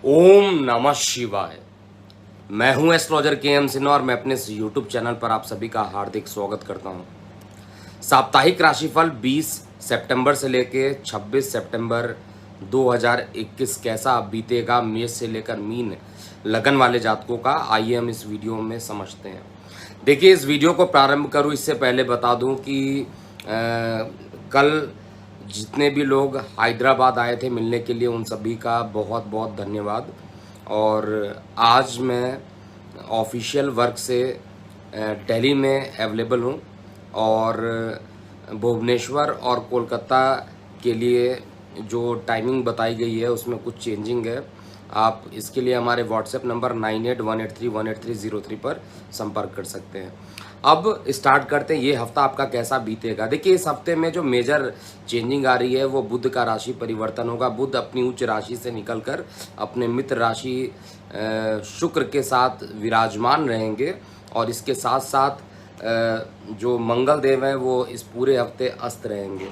ओम नमः शिवाय। मैं हूं एस्ट्रोलॉजर के.एम. सिन्हा और मैं अपने इस यूट्यूब चैनल पर आप सभी का हार्दिक स्वागत करता हूं। साप्ताहिक राशिफल 20 सितंबर से लेकर 26 सितंबर 2021 कैसा बीतेगा मेष से लेकर मीन लगन वाले जातकों का, आइए हम इस वीडियो में समझते हैं। देखिए, इस वीडियो को प्रारंभ करूं इससे पहले बता दूं कि कल जितने भी लोग हैदराबाद आए थे मिलने के लिए उन सभी का बहुत बहुत धन्यवाद। और आज मैं ऑफिशियल वर्क से दिल्ली में अवेलेबल हूँ और भुवनेश्वर और कोलकाता के लिए जो टाइमिंग बताई गई है उसमें कुछ चेंजिंग है। आप इसके लिए हमारे व्हाट्सएप नंबर 9818318303 पर संपर्क कर सकते हैं। अब स्टार्ट करते हैं, ये हफ्ता आपका कैसा बीतेगा। देखिए, इस हफ्ते में जो मेजर चेंजिंग आ रही है वो बुध का राशि परिवर्तन होगा। बुध अपनी उच्च राशि से निकलकर अपने मित्र राशि शुक्र के साथ विराजमान रहेंगे और इसके साथ साथ जो मंगल देव हैं वो इस पूरे हफ्ते अस्त रहेंगे।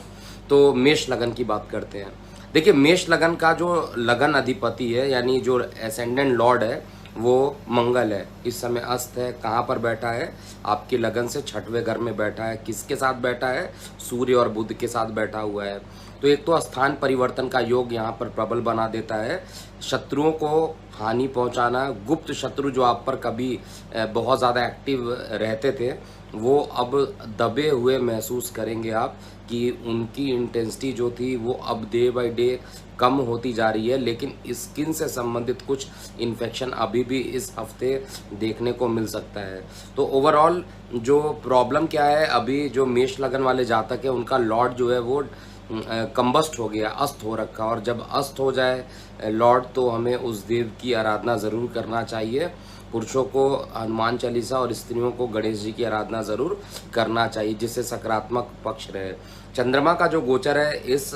तो मेष लगन की बात करते हैं। देखिए, मेष लगन का जो लगन अधिपति है यानी जो एसेंडेंट लॉर्ड है वो मंगल है, इस समय अस्त है। कहाँ पर बैठा है? आपके लगन से 6वें घर में बैठा है। किसके साथ बैठा है? सूर्य और बुध के साथ बैठा हुआ है। तो एक तो स्थान परिवर्तन का योग यहाँ पर प्रबल बना देता है। शत्रुओं को हानि पहुँचाना, गुप्त शत्रु जो आप पर कभी बहुत ज़्यादा एक्टिव रहते थे वो अब दबे हुए महसूस करेंगे आप कि उनकी इंटेंसिटी जो थी वो अब डे बाय डे कम होती जा रही है। लेकिन स्किन से संबंधित कुछ इन्फेक्शन अभी भी इस हफ्ते देखने को मिल सकता है। तो ओवरऑल जो प्रॉब्लम क्या है, अभी जो मेष लगन वाले जातक है उनका लॉर्ड जो है वो कंबस्ट हो गया, अस्त हो रखा। और जब अस्त हो जाए लॉर्ड तो हमें उस देव की आराधना ज़रूर करना चाहिए। पुरुषों को हनुमान चालीसा और स्त्रियों को गणेश जी की आराधना ज़रूर करना चाहिए जिससे सकारात्मक पक्ष रहे। चंद्रमा का जो गोचर है इस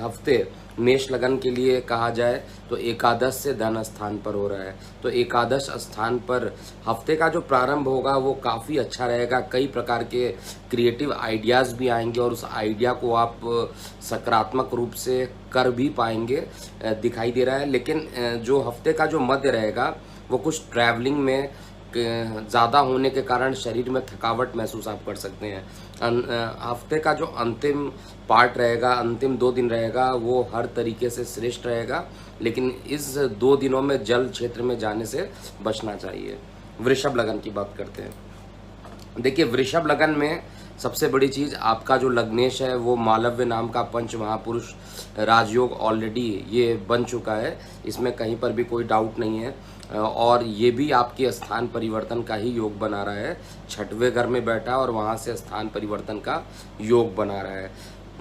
हफ्ते मेष लगन के लिए कहा जाए तो एकादश से धन स्थान पर हो रहा है। तो एकादश स्थान पर हफ्ते का जो प्रारंभ होगा वो काफ़ी अच्छा रहेगा। कई प्रकार के क्रिएटिव आइडियाज़ भी आएंगे और उस आइडिया को आप सकारात्मक रूप से कर भी पाएंगे, दिखाई दे रहा है। लेकिन जो हफ्ते का जो मध्य रहेगा वो कुछ ट्रैवलिंग में ज़्यादा होने के कारण शरीर में थकावट महसूस आप कर सकते हैं। हफ्ते का जो अंतिम पार्ट रहेगा, अंतिम 2 दिन रहेगा, वो हर तरीके से श्रेष्ठ रहेगा। लेकिन इस 2 दिनों में जल क्षेत्र में जाने से बचना चाहिए। वृषभ लगन की बात करते हैं। देखिए, वृषभ लगन में सबसे बड़ी चीज़ आपका जो लग्नेश है वो मालव्य नाम का पंच महापुरुष राजयोग ऑलरेडी ये बन चुका है, इसमें कहीं पर भी कोई डाउट नहीं है। और ये भी आपके स्थान परिवर्तन का ही योग बना रहा है। 6वें घर में बैठा है और वहाँ से स्थान परिवर्तन का योग बना रहा है।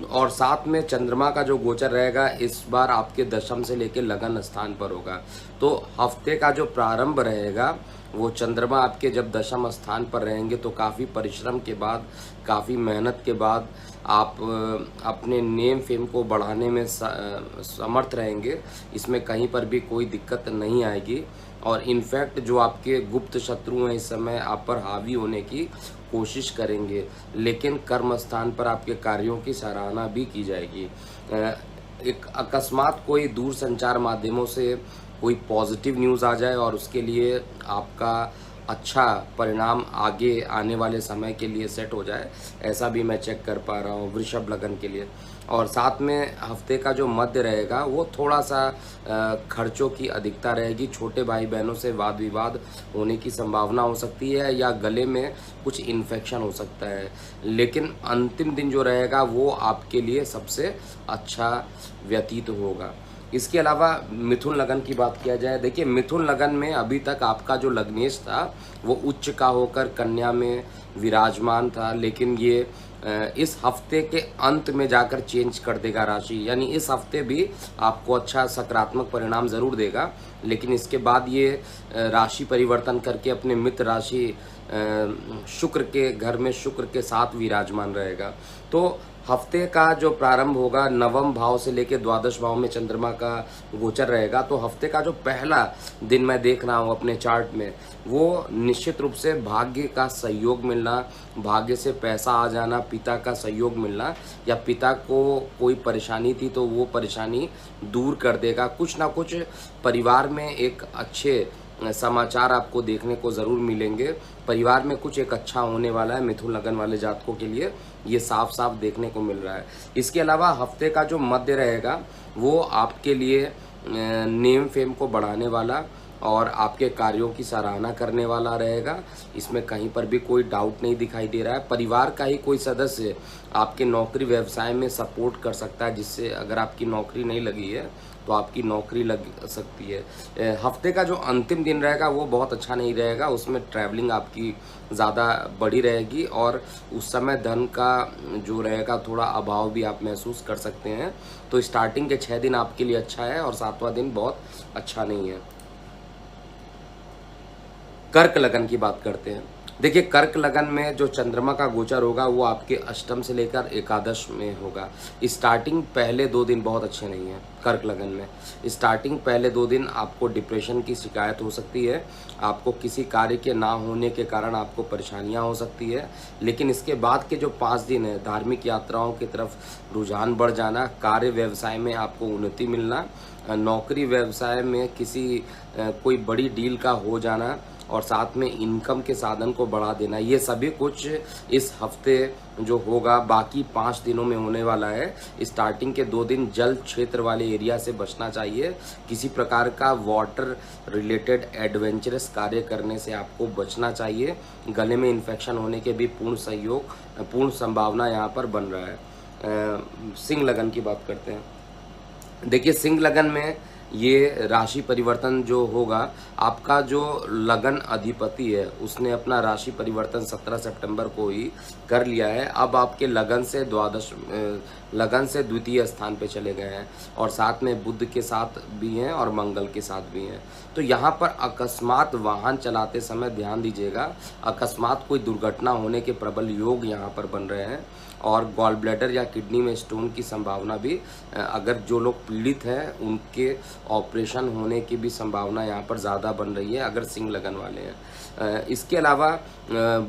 और साथ में चंद्रमा का जो गोचर रहेगा इस बार आपके दशम से लेकर लगन स्थान पर होगा। तो हफ्ते का जो प्रारंभ रहेगा वो चंद्रमा आपके जब दशम स्थान पर रहेंगे तो काफ़ी परिश्रम के बाद, काफ़ी मेहनत के बाद आप अपने नेम फेम को बढ़ाने में समर्थ रहेंगे। इसमें कहीं पर भी कोई दिक्कत नहीं आएगी। और इनफैक्ट जो आपके गुप्त शत्रु हैं इस समय आप पर हावी होने की कोशिश करेंगे। लेकिन कर्म स्थान पर आपके कार्यों की सराहना भी की जाएगी। एक अकस्मात कोई दूर संचार माध्यमों से कोई पॉजिटिव न्यूज़ आ जाए और उसके लिए आपका अच्छा परिणाम आगे आने वाले समय के लिए सेट हो जाए, ऐसा भी मैं चेक कर पा रहा हूँ वृषभ लगन के लिए। और साथ में हफ्ते का जो मध्य रहेगा वो थोड़ा सा खर्चों की अधिकता रहेगी। छोटे भाई बहनों से वाद विवाद होने की संभावना हो सकती है या गले में कुछ इन्फेक्शन हो सकता है। लेकिन अंतिम दिन जो रहेगा वो आपके लिए सबसे अच्छा व्यतीत होगा। इसके अलावा मिथुन लगन की बात किया जाए। देखिए, मिथुन लगन में अभी तक आपका जो लग्नेश था वो उच्च का होकर कन्या में विराजमान था। लेकिन ये इस हफ्ते के अंत में जाकर चेंज कर देगा राशि, यानी इस हफ्ते भी आपको अच्छा सकारात्मक परिणाम ज़रूर देगा। लेकिन इसके बाद ये राशि परिवर्तन करके अपने मित्र राशि शुक्र के घर में शुक्र के साथ विराजमान रहेगा। तो हफ्ते का जो प्रारंभ होगा नवम भाव से लेकर द्वादश भाव में चंद्रमा का गोचर रहेगा। तो हफ्ते का जो पहला दिन मैं देख रहा हूँ अपने चार्ट में, वो निश्चित रूप से भाग्य का सहयोग मिलना, भाग्य से पैसा आ जाना, पिता का सहयोग मिलना, या पिता को कोई परेशानी थी तो वो परेशानी दूर कर देगा। कुछ ना कुछ परिवार में एक अच्छे समाचार आपको देखने को ज़रूर मिलेंगे। परिवार में कुछ एक अच्छा होने वाला है मिथुन लगन वाले जातकों के लिए, ये साफ साफ देखने को मिल रहा है। इसके अलावा हफ्ते का जो मध्य रहेगा वो आपके लिए नेम फेम को बढ़ाने वाला और आपके कार्यों की सराहना करने वाला रहेगा। इसमें कहीं पर भी कोई डाउट नहीं दिखाई दे रहा है। परिवार का ही कोई सदस्य आपके नौकरी व्यवसाय में सपोर्ट कर सकता है, जिससे अगर आपकी नौकरी नहीं लगी है तो आपकी नौकरी लग सकती है। हफ्ते का जो अंतिम दिन रहेगा वो बहुत अच्छा नहीं रहेगा, उसमें ट्रैवलिंग आपकी ज़्यादा बड़ी रहेगी और उस समय धन का जो रहेगा थोड़ा अभाव भी आप महसूस कर सकते हैं। तो स्टार्टिंग के 6 दिन आपके लिए अच्छा है और 7वां दिन बहुत अच्छा नहीं है। कर्क लगन की बात करते हैं। देखिए, कर्क लगन में जो चंद्रमा का गोचर होगा वो आपके अष्टम से लेकर एकादश में होगा। स्टार्टिंग पहले 2 दिन बहुत अच्छे नहीं हैं कर्क लगन में। स्टार्टिंग पहले 2 दिन आपको डिप्रेशन की शिकायत हो सकती है, आपको किसी कार्य के ना होने के कारण आपको परेशानियां हो सकती है। लेकिन इसके बाद के जो 5 दिन है, धार्मिक यात्राओं की तरफ रुझान बढ़ जाना, कार्य व्यवसाय में आपको उन्नति मिलना, नौकरी व्यवसाय में किसी कोई बड़ी डील का हो जाना और साथ में इनकम के साधन को बढ़ा देना, ये सभी कुछ इस हफ्ते जो होगा बाकी 5 दिनों में होने वाला है। स्टार्टिंग के 2 दिन जल क्षेत्र वाले एरिया से बचना चाहिए। किसी प्रकार का वाटर रिलेटेड एडवेंचरस कार्य करने से आपको बचना चाहिए। गले में इन्फेक्शन होने के भी पूर्ण संभावना यहाँ पर बन रहा है। सिंह लगन की बात करते हैं। देखिए, सिंह लगन में ये राशि परिवर्तन जो होगा, आपका जो लगन अधिपति है उसने अपना राशि परिवर्तन 17 सितंबर को ही कर लिया है। अब आपके लगन से द्वितीय स्थान पे चले गए हैं और साथ में बुध के साथ भी हैं और मंगल के साथ भी हैं। तो यहाँ पर अकस्मात वाहन चलाते समय ध्यान दीजिएगा, अकस्मात कोई दुर्घटना होने के प्रबल योग यहाँ पर बन रहे हैं और गॉल ब्लैडर या किडनी में स्टोन की संभावना भी, अगर जो लोग पीड़ित हैं उनके ऑपरेशन होने की भी संभावना यहाँ पर ज़्यादा बन रही है अगर सिंह लगन वाले हैं। इसके अलावा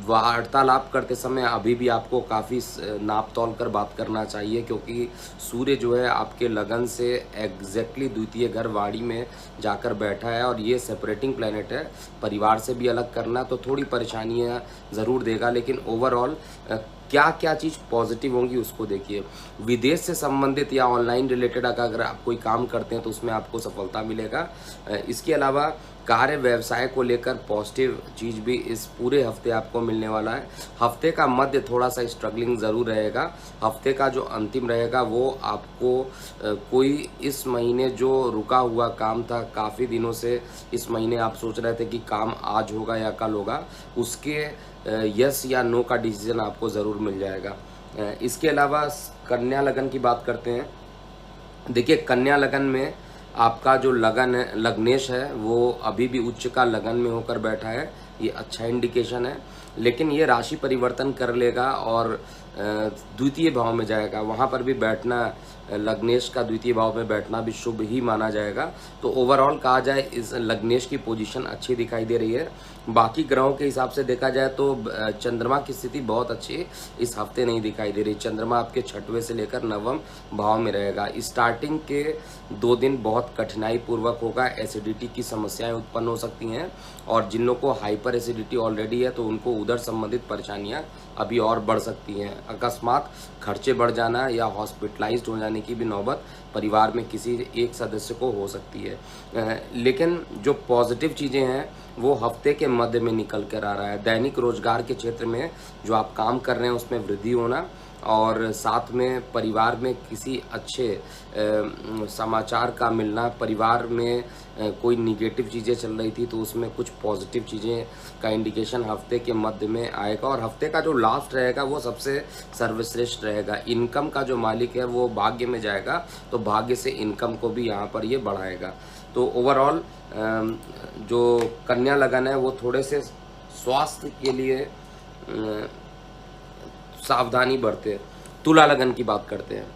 वार्तालाप करते समय अभी भी आपको काफ़ी नाप तोल कर बात करना चाहिए, क्योंकि सूर्य जो है आपके लगन से एग्जैक्टली द्वितीय घर वाणी में जाकर बैठा है और ये सेपरेटिंग प्लैनेट है। परिवार से भी अलग करना तो थोड़ी परेशानियाँ ज़रूर देगा, लेकिन ओवरऑल क्या क्या चीज़ पॉजिटिव होंगी उसको देखिए। विदेश से संबंधित या ऑनलाइन रिलेटेड अगर आप कोई काम करते हैं तो उसमें आपको सफलता मिलेगा। इसके अलावा कार्य व्यवसाय को लेकर पॉजिटिव चीज़ भी इस पूरे हफ्ते आपको मिलने वाला है। हफ्ते का मध्य थोड़ा सा स्ट्रगलिंग ज़रूर रहेगा। हफ्ते का जो अंतिम रहेगा वो आपको कोई इस महीने जो रुका हुआ काम था, काफ़ी दिनों से इस महीने आप सोच रहे थे कि काम आज होगा या कल होगा, उसके यस या नो का डिसीजन आपको ज़रूर मिल जाएगा। इसके अलावा कन्या लगन की बात करते हैं। देखिए, कन्या लगन में आपका जो लगन है, लग्नेश है, वो अभी भी उच्च का लगन में होकर बैठा है, ये अच्छा इंडिकेशन है। लेकिन ये राशि परिवर्तन कर लेगा और द्वितीय भाव में जाएगा, वहाँ पर भी बैठना, लग्नेश का द्वितीय भाव में बैठना भी शुभ ही माना जाएगा। तो ओवरऑल कहा जाए इस लग्नेश की पोजीशन अच्छी दिखाई दे रही है। बाकी ग्रहों के हिसाब से देखा जाए तो चंद्रमा की स्थिति बहुत अच्छी इस हफ्ते नहीं दिखाई दे रही। चंद्रमा आपके 6वें से लेकर 9वें भाव में रहेगा। स्टार्टिंग के 2 दिन बहुत कठिनाई पूर्वक होगा, एसिडिटी की समस्याएं उत्पन्न हो सकती हैं और जिन लोगों को हाइपर एसिडिटी ऑलरेडी है तो उनको उधर संबंधित परेशानियां अभी और बढ़ सकती हैं। अकस्मात खर्चे बढ़ जाना या हॉस्पिटलाइज्ड हो जाने की भी नौबत परिवार में किसी एक सदस्य को हो सकती है। लेकिन जो पॉजिटिव चीज़ें हैं वो हफ्ते के मध्य में निकल कर आ रहा है। दैनिक रोजगार के क्षेत्र में जो आप काम कर रहे हैं उसमें वृद्धि होना और साथ में परिवार में किसी अच्छे समाचार का मिलना, परिवार में कोई निगेटिव चीज़ें चल रही थी तो उसमें कुछ पॉजिटिव चीज़ें का इंडिकेशन हफ्ते के मध्य में आएगा। और हफ्ते का जो लास्ट रहेगा वो सबसे सर्वश्रेष्ठ रहेगा। इनकम का जो मालिक है वो भाग्य में जाएगा तो भाग्य से इनकम को भी यहाँ पर ये बढ़ाएगा। तो ओवरऑल जो कन्या लगन है वो थोड़े से स्वास्थ्य के लिए सावधानी बरते। तुला लगन की बात करते हैं।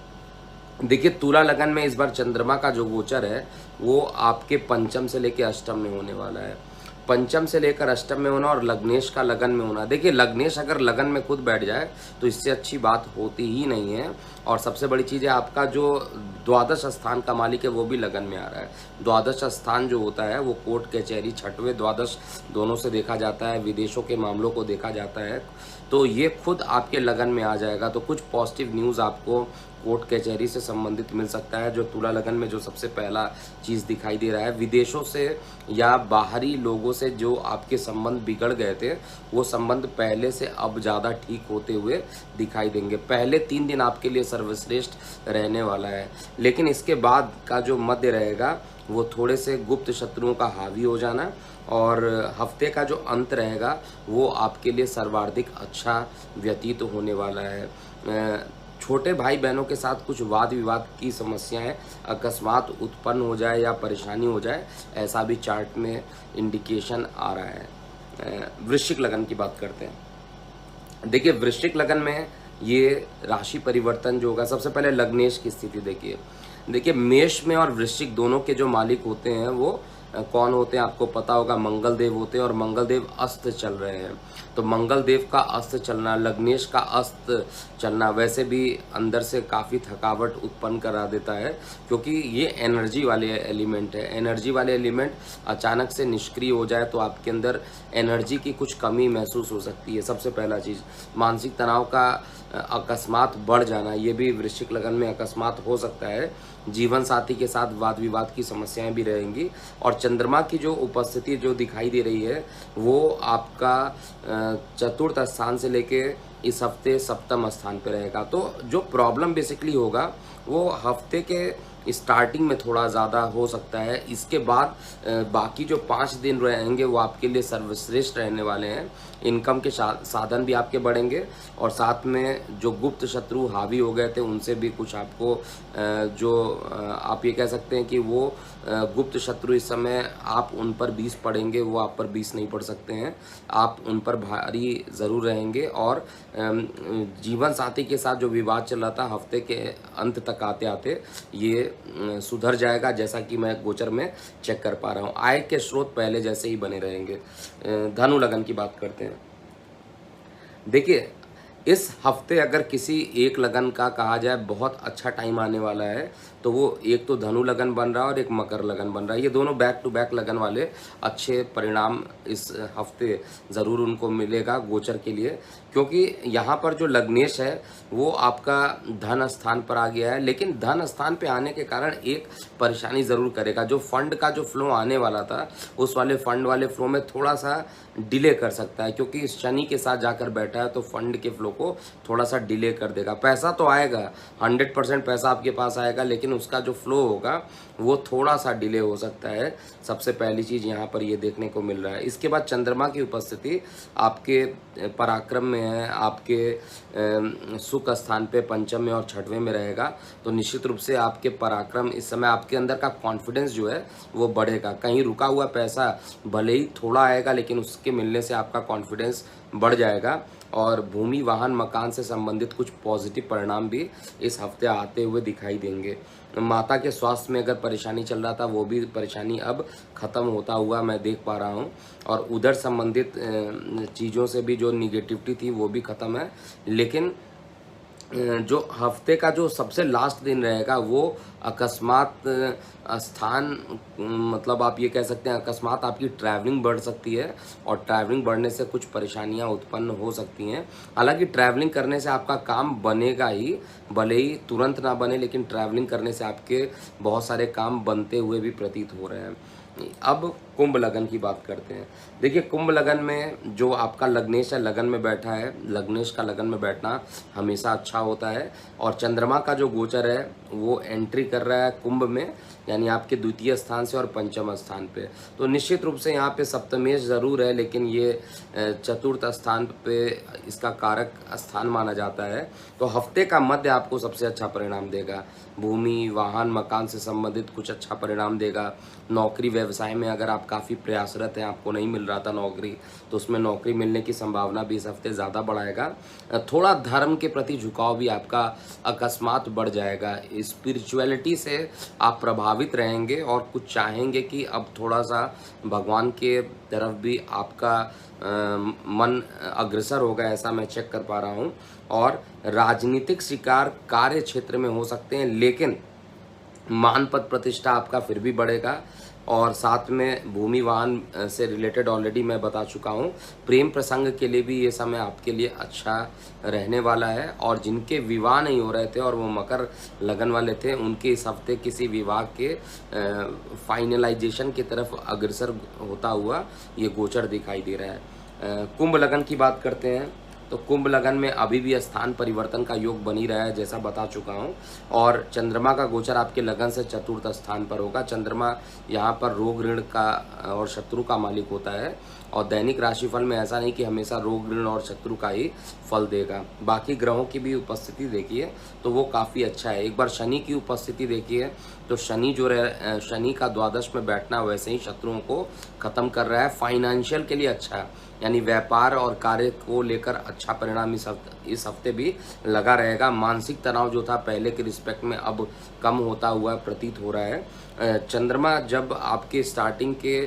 देखिए तुला लगन में इस बार चंद्रमा का जो गोचर है वो आपके पंचम से लेकर अष्टम में होने वाला है। पंचम से लेकर अष्टम में होना और लग्नेश का लगन में होना। देखिए लग्नेश अगर लगन में खुद बैठ जाए तो इससे अच्छी बात होती ही नहीं है। और सबसे बड़ी चीज़ है आपका जो द्वादश स्थान का मालिक है वो भी लगन में आ रहा है। द्वादश स्थान जो होता है वो कोर्ट कचहरी छठवें द्वादश दोनों से देखा जाता है, विदेशों के मामलों को देखा जाता है। तो ये खुद आपके लगन में आ जाएगा तो कुछ पॉजिटिव न्यूज़ आपको कोर्ट कचहरी से संबंधित मिल सकता है। जो तुला लगन में जो सबसे पहला चीज़ दिखाई दे रहा है, विदेशों से या बाहरी लोगों से जो आपके संबंध बिगड़ गए थे वो संबंध पहले से अब ज़्यादा ठीक होते हुए दिखाई देंगे। पहले 3 दिन आपके लिए सर्वश्रेष्ठ रहने वाला है, लेकिन इसके बाद का जो मध्य रहेगा वो थोड़े से गुप्त शत्रुओं का हावी हो जाना और हफ्ते का जो अंत रहेगा वो आपके लिए सर्वाधिक अच्छा व्यतीत होने वाला है। छोटे भाई बहनों के साथ कुछ वाद विवाद की समस्याएं अकस्मात उत्पन्न हो जाए या परेशानी हो जाए, ऐसा भी चार्ट में इंडिकेशन आ रहा है। वृश्चिक लगन की बात करते हैं। देखिए वृश्चिक लगन में ये राशि परिवर्तन जो होगा, सबसे पहले लग्नेश की स्थिति देखिए मेष में और वृश्चिक दोनों के जो मालिक होते हैं वो कौन होते हैं आपको पता होगा, मंगल देव होते हैं और मंगल देव अस्त चल रहे हैं। तो मंगल देव का अस्त चलना, लग्नेश का अस्त चलना वैसे भी अंदर से काफ़ी थकावट उत्पन्न करा देता है, क्योंकि ये एनर्जी वाले एलिमेंट है। एनर्जी वाले एलिमेंट अचानक से निष्क्रिय हो जाए तो आपके अंदर एनर्जी की कुछ कमी महसूस हो सकती है। सबसे पहला चीज़, मानसिक तनाव का अकस्मात बढ़ जाना, ये भी वृश्चिक लगन में अकस्मात हो सकता है। जीवन साथी के साथ वाद विवाद की समस्याएं भी रहेंगी। और चंद्रमा की जो उपस्थिति जो दिखाई दे रही है वो आपका चतुर्थ स्थान से लेके इस हफ्ते सप्तम स्थान पे रहेगा। तो जो प्रॉब्लम बेसिकली होगा वो हफ्ते के स्टार्टिंग में थोड़ा ज़्यादा हो सकता है। इसके बाद बाकी जो 5 दिन रहेंगे वो आपके लिए सर्वश्रेष्ठ रहने वाले हैं। इनकम के साधन भी आपके बढ़ेंगे और साथ में जो गुप्त शत्रु हावी हो गए थे उनसे भी कुछ आपको जो आप ये कह सकते हैं कि वो गुप्त शत्रु इस समय आप उन पर 20 पड़ेंगे, वो आप पर 20 नहीं पड़ सकते हैं। आप उन पर भारी ज़रूर रहेंगे। और जीवन साथी के साथ जो विवाद चल रहा था हफ्ते के अंत तक आते आते ये सुधर जाएगा, जैसा कि मैं गोचर में चेक कर पा रहा हूँ। आय के स्रोत पहले जैसे ही बने रहेंगे। धनु लगन की बात करते हैं। देखिए इस हफ्ते अगर किसी एक लगन का कहा जाए बहुत अच्छा टाइम आने वाला है तो वो एक तो धनु लगन बन रहा है और एक मकर लगन बन रहा है। ये दोनों बैक टू बैक लगन वाले अच्छे परिणाम इस हफ्ते ज़रूर उनको मिलेगा गोचर के लिए, क्योंकि यहाँ पर जो लग्नेश है वो आपका धन स्थान पर आ गया है। लेकिन धन स्थान पे आने के कारण एक परेशानी ज़रूर करेगा। जो फंड का जो फ्लो आने वाला था उस वाले फंड वाले फ्लो में थोड़ा सा डिले कर सकता है, क्योंकि शनि के साथ जाकर बैठा है तो फंड के फ्लो को थोड़ा सा डिले कर देगा। पैसा तो आएगा, 100% पैसा आपके पास आएगा, लेकिन उसका जो फ्लो होगा वो थोड़ा सा डिले हो सकता है। सबसे पहली चीज़ यहाँ पर ये देखने को मिल रहा है। इसके बाद चंद्रमा की उपस्थिति आपके पराक्रम में है, आपके सुख स्थान पे पंचम में और छठवें में रहेगा। तो निश्चित रूप से आपके पराक्रम इस समय आपके अंदर का कॉन्फिडेंस जो है वो बढ़ेगा। कहीं रुका हुआ पैसा भले ही थोड़ा आएगा लेकिन उसके मिलने से आपका कॉन्फिडेंस बढ़ जाएगा। और भूमि वाहन मकान से संबंधित कुछ पॉजिटिव परिणाम भी इस हफ्ते आते हुए दिखाई देंगे। माता के स्वास्थ्य में अगर परेशानी चल रहा था वो भी परेशानी अब ख़त्म होता हुआ मैं देख पा रहा हूँ। और उधर संबंधित चीज़ों से भी जो निगेटिविटी थी वो भी ख़त्म है। लेकिन जो हफ्ते का जो सबसे लास्ट दिन रहेगा वो अकस्मात स्थान, मतलब आप ये कह सकते हैं अकस्मात आपकी ट्रैवलिंग बढ़ सकती है और ट्रैवलिंग बढ़ने से कुछ परेशानियां उत्पन्न हो सकती हैं। हालांकि ट्रैवलिंग करने से आपका काम बनेगा ही, भले ही तुरंत ना बने, लेकिन ट्रैवलिंग करने से आपके बहुत सारे काम बनते हुए भी प्रतीत हो रहे हैं। अब कुंभ लगन की बात करते हैं। देखिए कुंभ लगन में जो आपका लग्नेश है लगन में बैठा है, लग्नेश का लगन में बैठना हमेशा अच्छा होता है। और चंद्रमा का जो गोचर है वो एंट्री कर रहा है कुंभ में यानी आपके द्वितीय स्थान से और पंचम स्थान पे। तो निश्चित रूप से यहाँ पे सप्तमेश ज़रूर है, लेकिन ये चतुर्थ स्थान पे इसका कारक स्थान माना जाता है। तो हफ्ते का मध्य आपको सबसे अच्छा परिणाम देगा। भूमि, वाहन, मकान से संबंधित कुछ अच्छा परिणाम देगा। नौकरी व्यवसाय में अगर आप काफ़ी प्रयासरत हैं, आपको नहीं मिल रहा था नौकरी, तो उसमें नौकरी मिलने की संभावना भी इस हफ्ते ज़्यादा बढ़ाएगा। थोड़ा धर्म के प्रति झुकाव भी आपका अकस्मात बढ़ जाएगा। स्पिरिचुअलिटी से आप प्रभावित रहेंगे और कुछ चाहेंगे कि अब थोड़ा सा भगवान के तरफ भी आपका मन अग्रसर होगा, ऐसा मैं चेक कर पा रहा हूँ। और राजनीतिक शिकार कार्य क्षेत्र में हो सकते हैं, लेकिन मान पद प्रतिष्ठा आपका फिर भी बढ़ेगा। और साथ में भूमि वाहन से रिलेटेड ऑलरेडी मैं बता चुका हूँ। प्रेम प्रसंग के लिए भी ये समय आपके लिए अच्छा रहने वाला है। और जिनके विवाह नहीं हो रहे थे और वो मकर लगन वाले थे, उनके इस हफ्ते किसी विवाह के फाइनलाइजेशन की तरफ अग्रसर होता हुआ ये गोचर दिखाई दे रहा है। कुंभ लगन की बात करते हैं, तो कुंभ लगन में अभी भी स्थान परिवर्तन का योग बनी रहा है, जैसा बता चुका हूं। और चंद्रमा का गोचर आपके लगन से चतुर्थ स्थान पर होगा। चंद्रमा यहां पर रोग ऋण का और शत्रु का मालिक होता है। और दैनिक राशिफल में ऐसा नहीं कि हमेशा रोग ऋण और शत्रु का ही फल देगा। बाकी ग्रहों की भी उपस्थिति देखिए तो वो काफ़ी अच्छा है। एक बार शनि की उपस्थिति देखिए तो शनि जो शनि का द्वादश में बैठना वैसे ही शत्रुओं को खत्म कर रहा है। फाइनेंशियल के लिए अच्छा है, यानी व्यापार और कार्य को लेकर अच्छा परिणाम इस हफ्ते भी लगा रहेगा। मानसिक तनाव जो था पहले के रिस्पेक्ट में अब कम होता हुआ प्रतीत हो रहा है। चंद्रमा जब आपके स्टार्टिंग के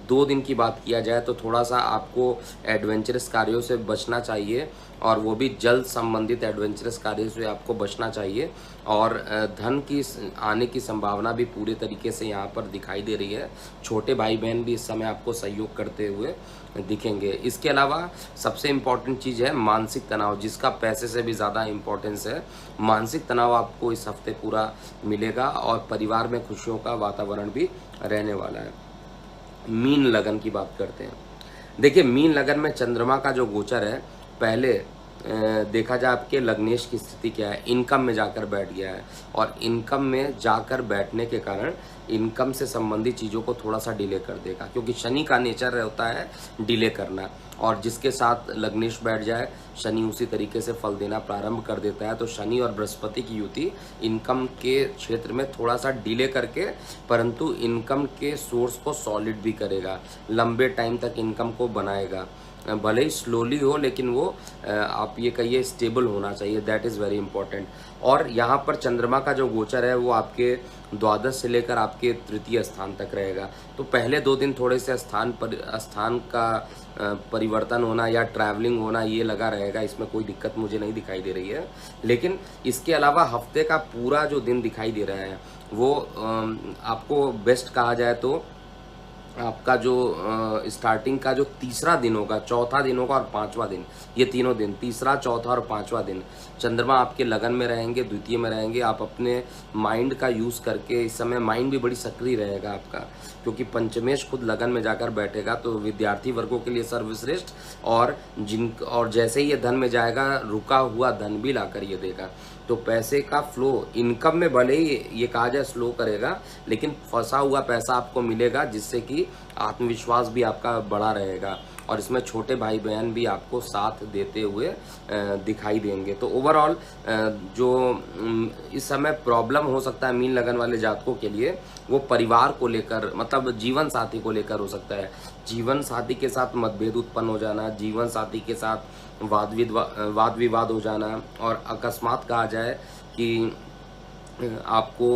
2 दिन की बात किया जाए तो थोड़ा सा आपको एडवेंचरस कार्यों से बचना चाहिए, और वो भी जल संबंधित एडवेंचरस कार्य से आपको बचना चाहिए। और धन की आने की संभावना भी पूरे तरीके से यहाँ पर दिखाई दे रही है। छोटे भाई बहन भी इस समय आपको सहयोग करते हुए दिखेंगे। इसके अलावा सबसे इम्पॉर्टेंट चीज़ है मानसिक तनाव, जिसका पैसे से भी ज़्यादा इम्पोर्टेंस है। मानसिक तनाव आपको इस हफ्ते पूरा मिलेगा और परिवार में खुशियों का वातावरण भी रहने वाला है। मीन लगन की बात करते हैं। देखिए, मीन लगन में चंद्रमा का जो गोचर है, पहले देखा जाए आपके लग्नेश की स्थिति क्या है, इनकम में जाकर बैठ गया है। और इनकम में जाकर बैठने के कारण इनकम से संबंधित चीज़ों को थोड़ा सा डिले कर देगा, क्योंकि शनि का नेचर होता है डिले करना। और जिसके साथ लग्नेश बैठ जाए, शनि उसी तरीके से फल देना प्रारंभ कर देता है। तो शनि और बृहस्पति की युति इनकम के क्षेत्र में थोड़ा सा डिले करके, परंतु इनकम के सोर्स को सॉलिड भी करेगा, लंबे टाइम तक इनकम को बनाएगा। भले ही स्लोली हो, लेकिन वो आप ये कहिए स्टेबल होना चाहिए, दैट इज़ वेरी इंपॉर्टेंट। और यहाँ पर चंद्रमा का जो गोचर है वो आपके द्वादश से लेकर आपके तृतीय स्थान तक रहेगा। तो पहले 2 दिन थोड़े से स्थान का परिवर्तन होना या ट्रैवलिंग होना ये लगा रहेगा, इसमें कोई दिक्कत मुझे नहीं दिखाई दे रही है। लेकिन इसके अलावा हफ्ते का पूरा जो दिन दिखाई दे रहा है वो आपको बेस्ट कहा जाए तो आपका जो स्टार्टिंग का जो तीसरा दिन होगा, चौथा दिन होगा और 5वां दिन, ये तीनों दिन, तीसरा, चौथा और 5वां दिन चंद्रमा आपके लगन में रहेंगे, द्वितीय में रहेंगे। आप अपने माइंड का यूज़ करके, इस समय माइंड भी बड़ी सक्रिय रहेगा आपका, क्योंकि पंचमेश खुद लगन में जाकर बैठेगा। तो विद्यार्थी वर्गों के लिए सर्वश्रेष्ठ। और जैसे ही ये धन में जाएगा, रुका हुआ धन भी लाकर ये देगा। तो पैसे का फ्लो इनकम में भले ही ये कहा जाए स्लो करेगा, लेकिन फंसा हुआ पैसा आपको मिलेगा, जिससे कि आत्मविश्वास भी आपका बढ़ा रहेगा। और इसमें छोटे भाई बहन भी आपको साथ देते हुए दिखाई देंगे। तो ओवरऑल जो इस समय प्रॉब्लम हो सकता है मीन लगन वाले जातकों के लिए, वो परिवार को लेकर, मतलब जीवन साथी को लेकर हो सकता है। जीवन साथी के साथ मतभेद उत्पन्न हो जाना, जीवन साथी के साथ वाद विवाद हो जाना, और अकस्मात कहा जाए कि आपको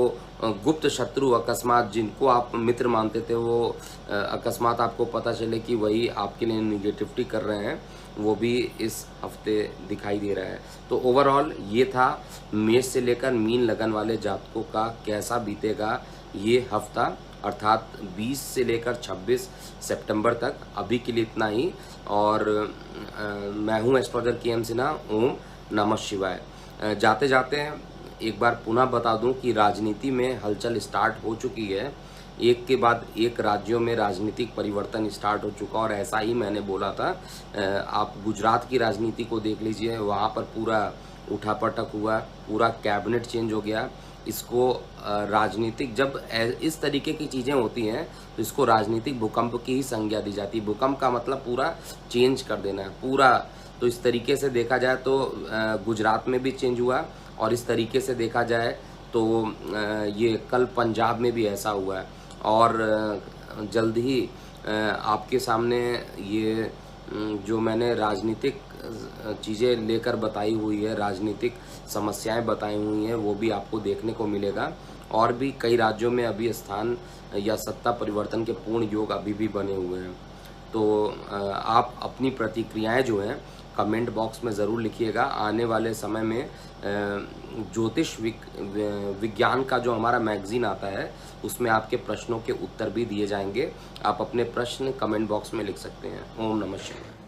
गुप्त शत्रु अकस्मात, जिनको आप मित्र मानते थे, वो अकस्मात आपको पता चले कि वही आपके लिए निगेटिविटी कर रहे हैं, वो भी इस हफ्ते दिखाई दे रहा है। तो ओवरऑल ये था मेष से लेकर मीन लगन वाले जातकों का कैसा बीतेगा ये हफ्ता, अर्थात 20 से लेकर 26 सितंबर तक। अभी के लिए इतना ही। और मैं हूँ एस्ट्रोलॉजर के.एम. सिन्हा। ओम नमः शिवाय। जाते जाते एक बार पुनः बता दूं कि राजनीति में हलचल स्टार्ट हो चुकी है। एक के बाद एक राज्यों में राजनीतिक परिवर्तन स्टार्ट हो चुका, और ऐसा ही मैंने बोला था। आप गुजरात की राजनीति को देख लीजिए, वहाँ पर पूरा उठापटक हुआ, पूरा कैबिनेट चेंज हो गया। इसको राजनीतिक, जब इस तरीके की चीज़ें होती हैं तो इसको राजनीतिक भूकंप की ही संज्ञा दी जाती है। भूकंप का मतलब पूरा चेंज कर देना है पूरा। तो इस तरीके से देखा जाए तो गुजरात में भी चेंज हुआ, और इस तरीके से देखा जाए तो ये कल पंजाब में भी ऐसा हुआ है। और जल्द ही आपके सामने ये जो मैंने राजनीतिक चीज़ें लेकर बताई हुई है, राजनीतिक समस्याएं बताई हुई हैं, वो भी आपको देखने को मिलेगा। और भी कई राज्यों में अभी स्थान या सत्ता परिवर्तन के पूर्ण योग अभी भी बने हुए हैं। तो आप अपनी प्रतिक्रियाएं जो हैं कमेंट बॉक्स में ज़रूर लिखिएगा। आने वाले समय में ज्योतिष विज्ञान का जो हमारा मैगजीन आता है उसमें आपके प्रश्नों के उत्तर भी दिए जाएंगे। आप अपने प्रश्न कमेंट बॉक्स में लिख सकते हैं। ओम नमः शिवाय।